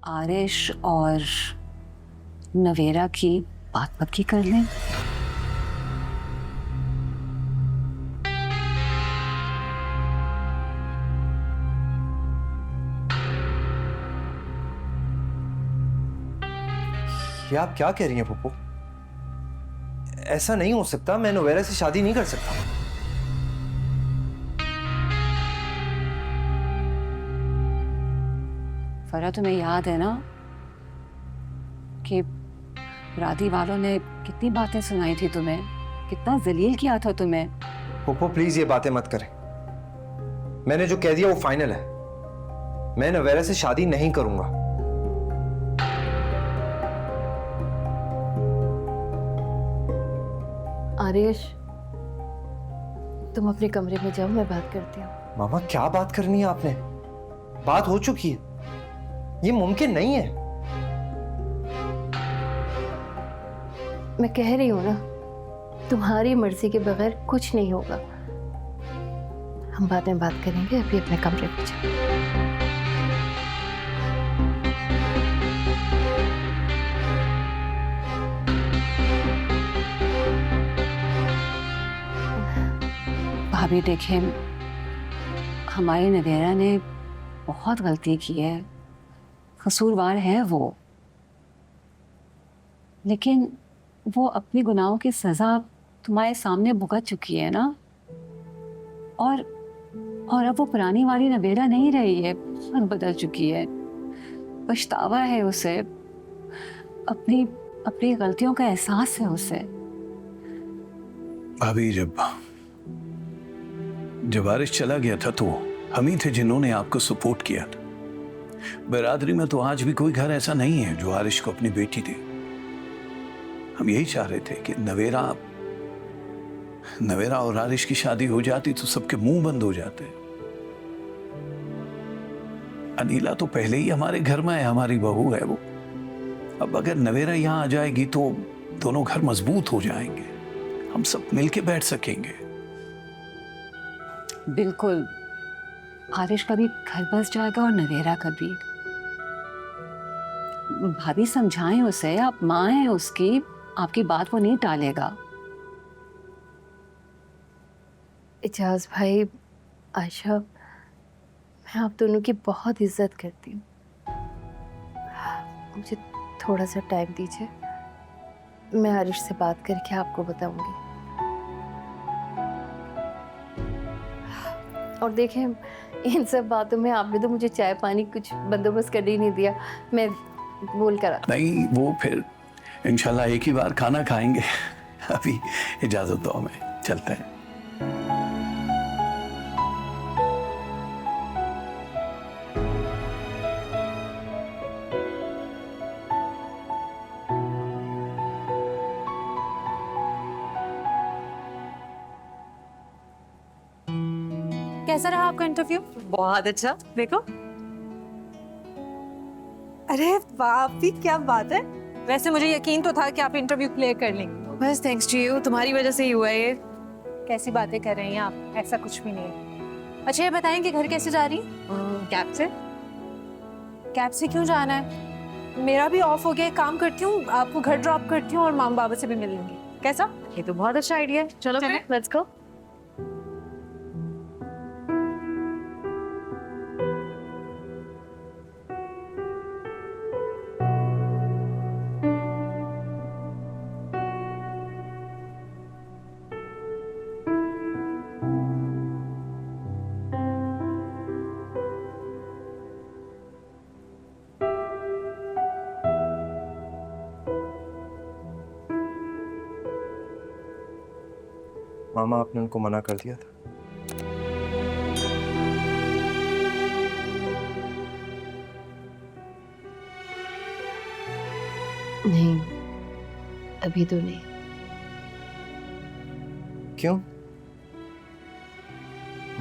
आरिश और नवेरा की बात पक्की कर लें। ये आप क्या कह रही हैं पप्पू? ऐसा नहीं हो सकता, मैं नवेरा से शादी नहीं कर सकता। फरा, तुम्हें याद है ना कि राधी वालों ने कितनी बातें सुनाई थी तुम्हें, कितना जलील किया था तुम्हें। पप्पू प्लीज ये बातें मत करें। मैंने जो कह दिया वो फाइनल है। मैं नवेरा से शादी नहीं करूंगा। आरिश, तुम अपने कमरे में जाओ, मैं बात करती हूँ। मामा क्या बात करनी है आपने? बात हो चुकी है, ये मुमकिन नहीं है। मैं कह रही हूँ ना, तुम्हारी मर्जी के बगैर कुछ नहीं होगा। हम बाद में बात करेंगे, अभी अपने कमरे में जाओ। भाभी देखें, हमारी नवेरा ने बहुत गलती की है, कसूरवार है वो, लेकिन वो अपनी गुनाहों की सजा तुम्हारे सामने भुगत चुकी है ना। और अब वो पुरानी वाली नवेरा नहीं रही है, बहुत बदल चुकी है। पछतावा है उसे, अपनी अपनी गलतियों का एहसास है उसे। भाभी, जब आरिश चला गया था तो हम ही थे जिन्होंने आपको सपोर्ट किया था। बिरादरी में तो आज भी कोई घर ऐसा नहीं है जो आरिश को अपनी बेटी दे। हम यही चाह रहे थे कि नवेरा और आरिश की शादी हो जाती तो सबके मुंह बंद हो जाते। अनीला तो पहले ही हमारे घर में है, हमारी बहू है वो। अब अगर नवेरा यहां आ जाएगी तो दोनों घर मजबूत हो जाएंगे, हम सब मिलके बैठ सकेंगे। बिल्कुल, आरिश का भी घर बस जाएगा और नवेरा का भी। भाभी समझाएं उसे, आप माँ हैं उसकी, आपकी बात वो नहीं टालेगा। इजाज भाई, आयशा, मैं आप दोनों की बहुत इज्जत करती हूँ। मुझे थोड़ा सा टाइम दीजिए, मैं आरिश से बात करके आपको बताऊंगी। और देखें, इन सब बातों में आपने तो मुझे चाय पानी कुछ बंदोबस्त कर ही नहीं दिया। मैं बोल कर नहीं, वो फिर इंशाल्लाह एक ही बार खाना खाएंगे। अभी इजाजत दो, हमें चलते हैं। कैसा रहा आपका इंटरव्यू? बहुत अच्छा। देखो, अरे वाह भी, क्या बात है। वैसे मुझे यकीन तो था कि आप इंटरव्यू क्लियर कर लेंगे। बस थैंक्स टू यू, तुम्हारी वजह से ही हुआ है ये। कैसी बातें कर रही हैं आप, ऐसा कुछ भी नहीं है। अच्छा ये बताएं कि घर कैसे जा रही? कैब से। कैब से क्यों जाना है? मेरा भी ऑफ हो गया, एक काम करती हूँ, आपको घर ड्रॉप करती हूँ और माम बाबा से भी मिल लूंगी। कैसा? ये तो बहुत अच्छा आइडिया है। चलो फिर लेट्स गो। मामा आपने उनको मना कर दिया था? नहीं, अभी तो नहीं। क्यों?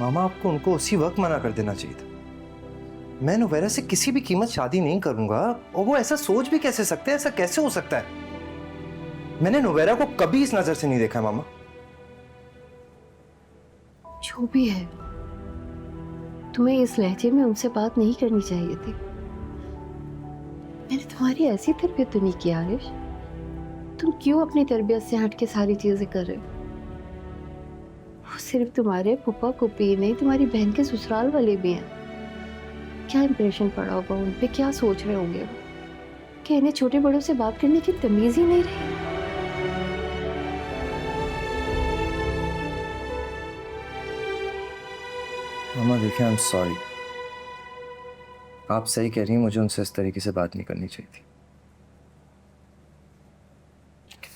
मामा आपको उनको उसी वक्त मना कर देना चाहिए था। मैं नवेरा से किसी भी कीमत शादी नहीं करूंगा, और वो ऐसा सोच भी कैसे सकते हैं? ऐसा कैसे हो सकता है? मैंने नवेरा को कभी इस नजर से नहीं देखा मामा। जो भी है, तुम्हें इस लहजे में उनसे बात नहीं करनी चाहिए थी। मैंने तुम्हारी ऐसी तरबियत तो नहीं की आरिश। तुम क्यों अपनी तरबियत से हट के सारी चीजें कर रहे हो? वो सिर्फ तुम्हारे पुप्पा पुप्पी नहीं, तुम्हारी बहन के ससुराल वाले भी हैं। क्या इंप्रेशन पड़ा होगा उन पे, क्या सोच रहे होंगे वो? कि इन्हें छोटे बड़ों से बात करने की तमीज ही नहीं रही। मामा देखिए, आई एम सॉरी। आप सही कह रही हैं, मुझे उनसे इस तरीके से बात नहीं करनी चाहिए थी।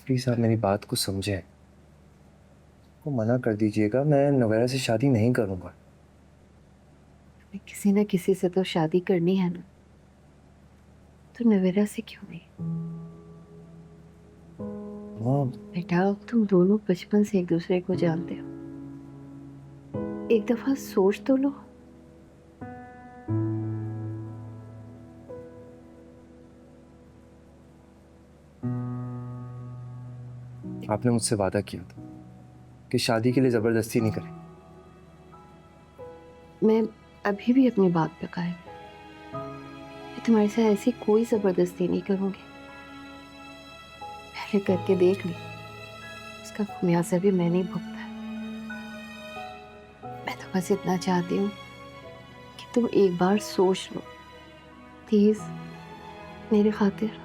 प्लीज आप मेरी बात को समझें, वो मना कर दीजिएगा। मैं नवेरा से शादी नहीं करूंगा। किसी न किसी से तो शादी करनी है ना, तो नवेरा से क्यों नहीं? माँ, बेटा तुम दोनों बचपन से एक दूसरे को जानते हो, एक दफा सोच तो लो। आपने मुझसे वादा किया था कि शादी के लिए जबरदस्ती नहीं करें। मैं अभी भी अपनी बात पे कायम हूं। मैं तुम्हारे साथ ऐसी कोई जबरदस्ती नहीं करूंगी। पहले करके देख ली, उसका खुमियाजा भी मैंने ही भुगता है। मैं तो बस इतना चाहती हूँ कि तुम एक बार सोच लो, प्लीज मेरे खातिर।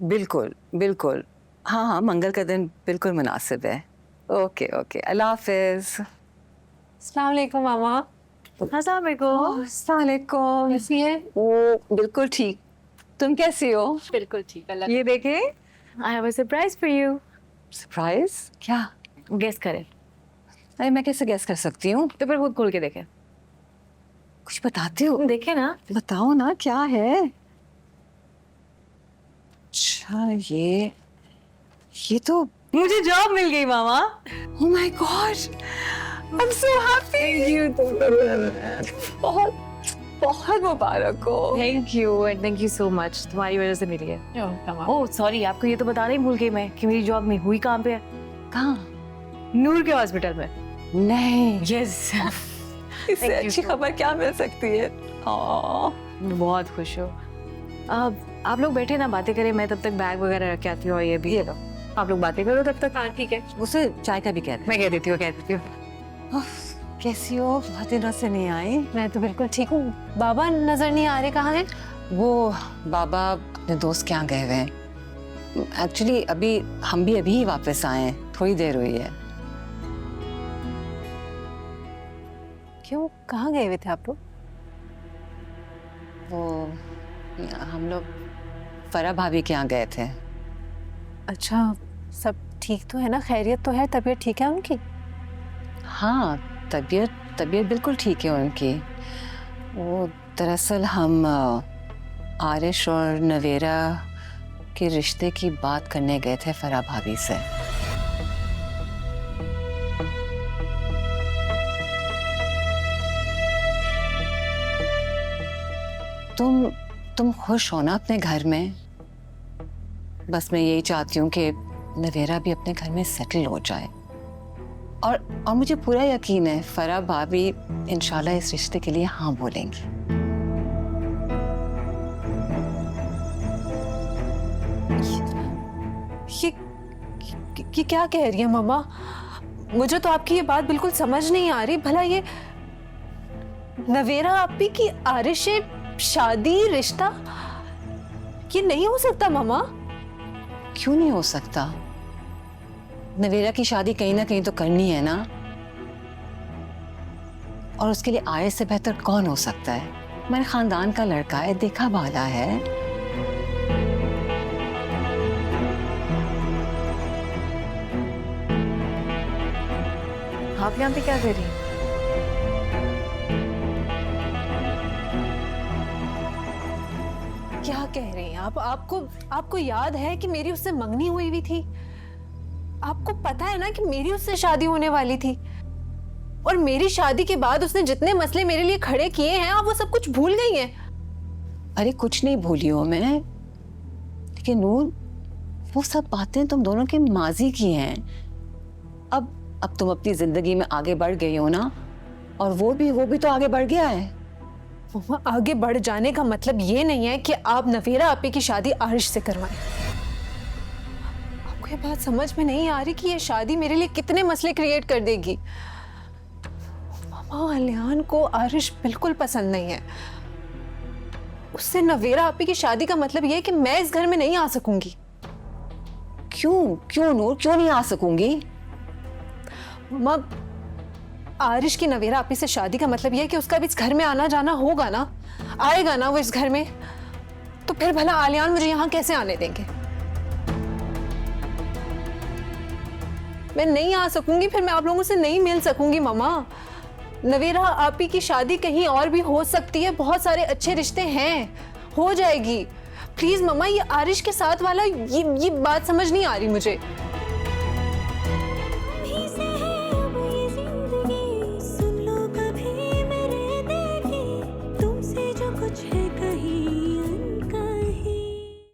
बिल्कुल बिल्कुल, हाँ हाँ, मंगल का दिन बिल्कुल मुनासिब है। ओके ओके, अल्लाह हाफिज। अस्सलाम वालेकुम मामा। अस्सलाम वालेकुम। अस्सलाम वालेकुम। कैसी है? ओ बिल्कुल ठीक, तुम कैसी हो? बिल्कुल ठीक, अल्लाह। ये देखे, I have a surprise for you. Surprise? क्या? गेस करें अरे मैं कैसे गैस कर सकती हूँ? तो फिर खुद खोल के देखें। कुछ बताते हो? देखे ना। बताओ ना क्या है। अच्छा ये तो मुझे जॉब मिल गई मामा। oh my god, I'm so happy। बहुत बहुत मुबारक हो। Thank you and thank you so much, तुम्हारी वजह से मिली है। ओह सॉरी, आपको ये तो बताना ही भूल गई मैं कि मेरी जॉब में हुई कहाँ पे है। कहाँ? नूर के हॉस्पिटल में। नहीं, यस। इससे Thank you अच्छी so खबर क्या मिल सकती है? बहुत खुश हो। अब आप लोग बैठे ना, बातें करें, मैं तब तक बैग वगैरह रख के आती हूँ। और ये भी ये लो, आप लोग बातें करो तब तक। हाँ ठीक है, उसे चाय का भी कह दे। मैं कह देती हूँ। कैसी हो? बहुत दिनों से नहीं आई। मैं तो बिल्कुल ठीक हूँ। बाबा नजर नहीं आ रहे, कहाँ हैं? वो बाबा अपने दोस्त के यहाँ गए हुए हैं। एक्चुअली हम भी अभी ही वापस आए हैं, थोड़ी देर हुई है। क्यों, कहाँ गए हुए थे आप लोग? वो हम लोग फरा भाभी के यहाँ गए थे। अच्छा, सब ठीक तो है ना? खैरियत तो है? तबीयत ठीक है उनकी? हाँ, तबीयत बिल्कुल ठीक है उनकी। वो दरअसल हम आरिश और नवेरा के रिश्ते की बात करने गए थे फरा भाभी से। तुम खुश हो ना अपने घर में? बस मैं यही चाहती हूँ कि नवेरा भी अपने घर में सेटल हो जाए। और मुझे पूरा यकीन है फरा भाभी इंशाल्लाह इस रिश्ते के लिए हाँ बोलेंगी। ये क्या कह रही है मामा? मुझे तो आपकी ये बात बिल्कुल समझ नहीं आ रही। भला ये नवेरा आपी की आरिश से शादी, रिश्ता, ये नहीं हो सकता मामा। क्यों नहीं हो सकता? नवेरा की शादी कहीं ना कहीं तो करनी है ना, और उसके लिए आयत से बेहतर कौन हो सकता है? मेरे खानदान का लड़का है, देखा भाला है। आप यहाँ पे क्या कर रही हैं? क्या कह रही हैं आप? आपको याद है कि मेरी उससे मंगनी हुई हुई थी? आपको पता है ना कि मेरी उससे शादी होने वाली थी? और मेरी शादी के बाद उसने जितने मसले मेरे लिए खड़े किए हैं आप वो सब कुछ भूल गई हैं। अरे कुछ नहीं भूली हूं मैं, लेकिन नूर वो सब बातें तुम दोनों के माजी की हैं। अब तुम अपनी जिंदगी में आगे बढ़ गई हो ना, और वो भी तो आगे बढ़ गया है। मम्मा आगे बढ़ जाने का मतलब ये नहीं है कि आप नवेरा आपी की शादी आरिश से करवाएं। आपको ये बात समझ में नहीं आ रही कि ये शादी मेरे लिए कितने मसले क्रिएट कर देगी। मम्मा अलियान को आरिश बिल्कुल पसंद नहीं है। उससे नवेरा आपी की शादी का मतलब ये है कि मैं इस घर में नहीं आ सकूंगी। क्यों नूर, क्यों नहीं आ सकूंगी? मम्मा आरिश की नवेरा आपी से शादी का मतलब यह है कि उसका भी इस घर में आना जाना होगा ना, आएगा ना वो इस घर में, तो फिर भला आलियान मुझे यहाँ कैसे आने देंगे? मैं नहीं आ सकूंगी, फिर मैं आप लोगों से नहीं मिल सकूंगी। मम्मा नवेरा आपी की शादी कहीं और भी हो सकती है, बहुत सारे अच्छे रिश्ते हैं, हो जाएगी। प्लीज मम्मा ये आरिश के साथ वाला ये बात समझ नहीं आ रही मुझे।